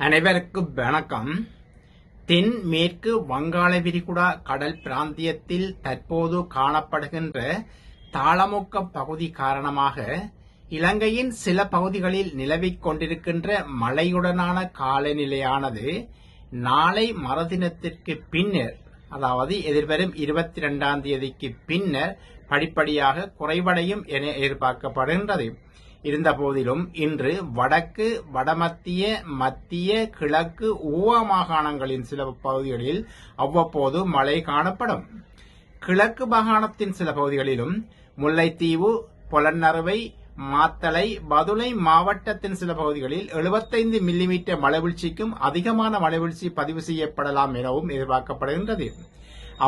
அனைவருக்கும் வணக்கம். தென்மேற்கு வங்காள விரிகுடா கடல் பிராந்தியத்தில் தற்போது காணப்படுகின்ற தாளமுக்க பகுதி காரணமாக இலங்கையின் சில பகுதிகளில் நிலவிக் கொண்டிருக்கின்ற மழையுடனான காலநிலையானது நாளை மறுதினத்திற்கு பின்னர், அதாவது எதிர்வரும் 22ஆம் தேதிக்கு பின்னர் படிப்படியாக குறைவடையும் என எதிர்பார்க்கப்படுகின்றது. இருந்தபோதிலும் இன்று வடக்கு, வடமத்திய, மத்திய, கிழக்கு, ஊவா மாகாணங்களின் சில பகுதிகளில் அவ்வப்போது மழை காணப்படும். கிழக்கு மாகாணத்தின் சில பகுதிகளிலும், முல்லைத்தீவு, பொலன்னறுவை, மாத்தளை, பதுளை மாவட்டத்தின் சில பகுதிகளில் 75 மில்லிமீட்டர் மழைவீழ்ச்சிக்கும் அதிகமான மழைவீழ்ச்சி பதிவு செய்யப்படலாம் எனவும் எதிர்பார்க்கப்படுகின்றது.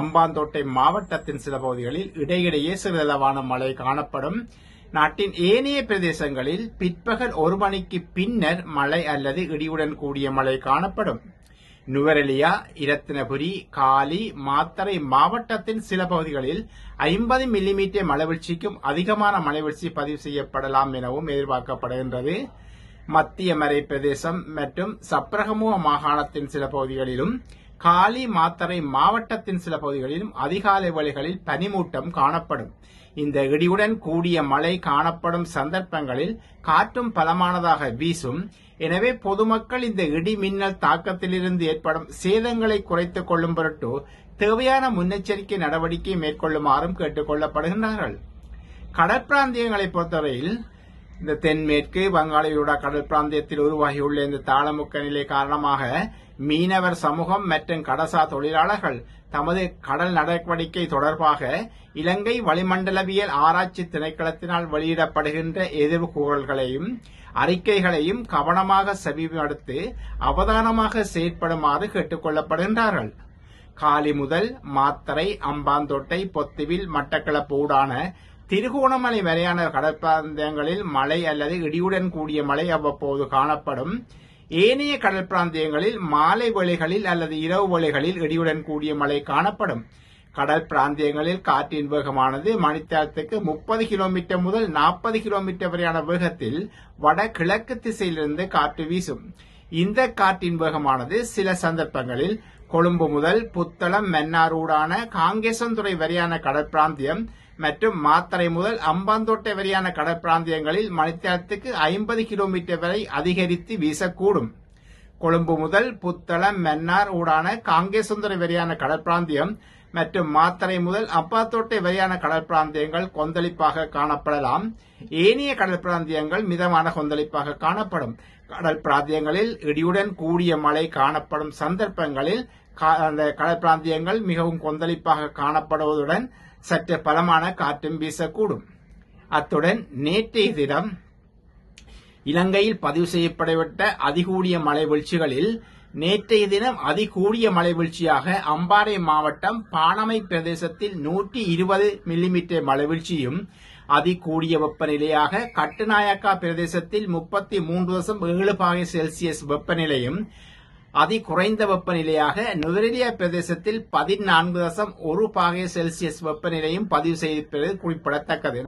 அம்பாந்தோட்டை மாவட்டத்தின் சில பகுதிகளில் இடையிடையே சிறிதளவான மழை காணப்படும். நாட்டின் ஏனைய பிரதேசங்களில் பிற்பகல் 1 மணிக்கு பின்னர் மழை அல்லது இடியுடன் கூடிய மழை காணப்படும். நுவரெலியா, இரத்தினபுரி, காலி, மாத்தறை மாவட்டத்தின் சில பகுதிகளில் 50 மில்லிமீட்டர் மழைவீழ்ச்சிக்கும் அதிகமான மழைவீழ்ச்சி பதிவு செய்யப்படலாம் எனவும் எதிர்பார்க்கப்படுகின்றது. மத்திய மறை பிரதேசம் மற்றும் சப்ரகமுவ மாகாணத்தின் சில பகுதிகளிலும், காலி, மாத்தறை மாவட்டத்தின் சில பகுதிகளிலும் அதிகாலை வேளைகளில் பனிமூட்டம் காணப்படும். இந்த இடியுடன் கூடிய மழை காணப்படும் சந்தர்ப்பங்களில் காற்றும் பலமானதாக வீசும். எனவே பொதுமக்கள் இந்த இடி மின்னல் தாக்கத்திலிருந்து ஏற்படும் சேதங்களை குறைத்துக் கொள்ளும் பொருட்டு தேவையான முன்னெச்சரிக்கை நடவடிக்கை மேற்கொள்ளுமாறும் கேட்டுக் கொள்ளப்படுகின்றார்கள். கடற்பிராந்தியங்களை பொறுத்தவரையில் இந்த தென்மேற்கு வங்காள விரிகுடா கடல் பிராந்தியத்தில் உருவாகியுள்ள இந்த தாளமுக்க நிலை காரணமாக மீனவர் சமூகம் மற்றும் கடல்சார் தொழிலாளர்கள் தமது கடல் நடவடிக்கை தொடர்பாக இலங்கை வளிமண்டலவியல் ஆராய்ச்சி திணைக்களத்தினால் வெளியிடப்படுகின்ற எதிர்வு கூறல்களையும் அறிக்கைகளையும் கவனமாக செவிமடுத்து அவதானமாக செயற்படுமாறு கேட்டுக் கொள்ளப்படுகின்றார்கள். காலி முதல் மாத்தறை, அம்பாந்தோட்டை, பொத்துவில், மட்டக்களப்பு ஊடான திருகோணமலை வரையான கடற்பிராந்தியங்களில் மழை அல்லது இடியுடன் கூடிய மழை அவ்வப்போது காணப்படும். ஏனைய கடல் பிராந்தியங்களில் மாலை வேளைகளில் அல்லது இரவு வேளைகளில் இடியுடன் கூடிய மழை காணப்படும். கடல் பிராந்தியங்களில் காற்றின் வேகமானது மணித்தியாலத்துக்கு 30 கிலோமீட்டர் முதல் 40 கிலோமீட்டர் வரையான வேகத்தில் வடகிழக்கு திசையிலிருந்து காற்று வீசும். இந்த காற்றின் வேகமானது சில சந்தர்ப்பங்களில் கொழும்பு முதல் புத்தளம், மன்னார் ஊடான காங்கேசன்துறை வரையான கடற்பிராந்தியம் மற்றும் மாத்தறை முதல் அம்பாந்தோட்டை வரையான கடற்பிராந்தியங்களில் மணித்தியாலத்துக்கு 50 கிலோமீட்டர் வரை அதிகரித்து வீசக்கூடும். கொழும்பு முதல் புத்தளம், மன்னார் ஊடான காங்கேசன்துறை வரையான கடற்பிராந்தியம் மற்றும் மாத்தறை முதல் அம்பாந்தோட்டை வரையான கடற்பிராந்தியங்கள் கொந்தளிப்பாக காணப்படலாம். ஏனைய கடற்பிராந்தியங்கள் மிதமான கொந்தளிப்பாக காணப்படும். கடல் பிராந்தியங்களில் இடியுடன் கூடிய மழை காணப்படும் சந்தர்ப்பங்களில் அந்த கடற்பிராந்தியங்கள் மிகவும் கொந்தளிப்பாக காணப்படுவதுடன் சற்று பலமான காற்றும் வீசக்கூடும். அத்துடன் நேற்றைய தினம் இலங்கையில் பதிவு செய்யப்படவிட்ட அதிகூடிய மழை வீழ்ச்சிகளில் நேற்றைய தினம் அதிகூடிய மழை வீழ்ச்சியாக அம்பாறை மாவட்டம் பாணமை பிரதேசத்தில் 120 மில்லிமீட்டர் மழை வீழ்ச்சியும், அதிகூடிய வெப்பநிலையாக கட்டுநாயக்கா பிரதேசத்தில் 33.7 பாகை செல்சியஸ் வெப்பநிலையும், அதி குறைந்த வெப்பநிலையாக நுவரெலியா பிரதேசத்தில் 14.1 பாகை செல்சியஸ் வெப்பநிலையும் பதிவு செய்திருப்பது குறிப்பிடத்தக்கது.